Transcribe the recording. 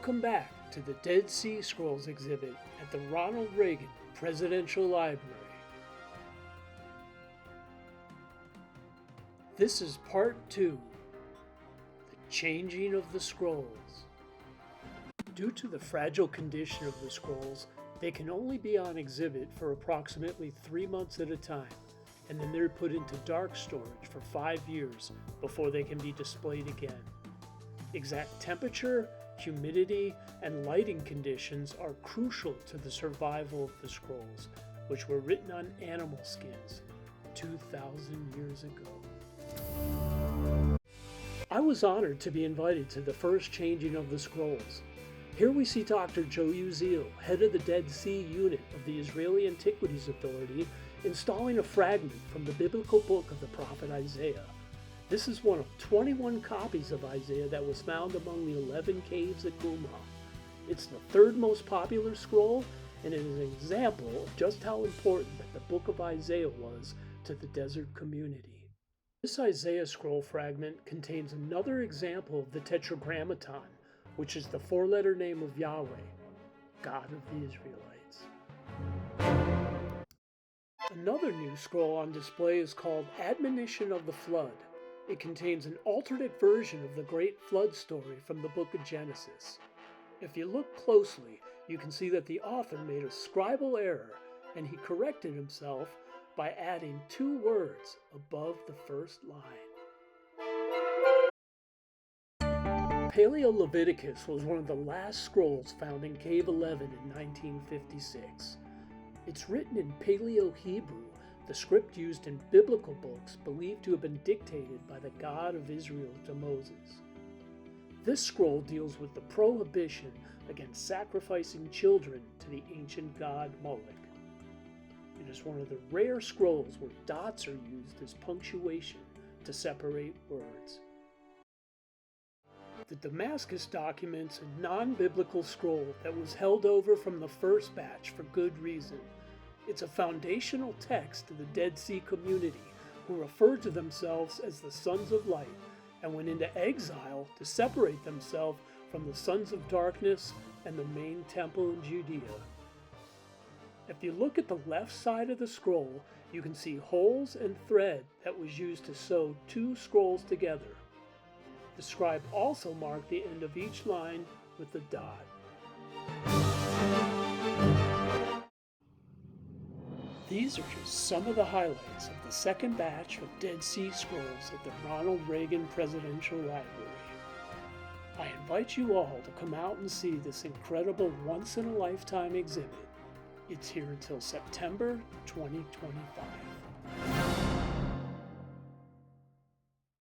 Welcome back to the Dead Sea Scrolls exhibit at the Ronald Reagan Presidential Library. This is part 2, the changing of the scrolls. Due to the fragile condition of the scrolls, they can only be on exhibit for approximately 3 months at a time, and then they're put into dark storage for 5 years before they can be displayed again. Exact temperature, humidity, and lighting conditions are crucial to the survival of the scrolls, which were written on animal skins 2,000 years ago. I was honored to be invited to the first changing of the scrolls. Here we see Dr. Joe Uziel, head of the Dead Sea Unit of the Israeli Antiquities Authority, installing a fragment from the biblical book of the prophet Isaiah. This is one of 21 copies of Isaiah that was found among the 11 caves at Qumran. It's the third most popular scroll, and it is an example of just how important that the book of Isaiah was to the desert community. This Isaiah scroll fragment contains another example of the Tetragrammaton, which is the four-letter name of Yahweh, God of the Israelites. Another new scroll on display is called Admonition of the Flood. It contains an alternate version of the Great Flood story from the book of Genesis. If you look closely, you can see that the author made a scribal error, and he corrected himself by adding 2 words above the first line. Paleo-Leviticus was one of the last scrolls found in Cave 11 in 1956. It's written in Paleo-Hebrew, the script used in biblical books believed to have been dictated by the God of Israel to Moses. This scroll deals with the prohibition against sacrificing children to the ancient god Moloch. It is one of the rare scrolls where dots are used as punctuation to separate words. The Damascus documents a non-biblical scroll that was held over from the first batch for good reason. It's a foundational text to the Dead Sea community, who referred to themselves as the Sons of Light and went into exile to separate themselves from the Sons of Darkness and the main temple in Judea. If you look at the left side of the scroll, you can see holes and thread that was used to sew 2 scrolls together. The scribe also marked the end of each line with a dot. These are just some of the highlights of the second batch of Dead Sea Scrolls at the Ronald Reagan Presidential Library. I invite you all to come out and see this incredible once-in-a-lifetime exhibit. It's here until September 2025.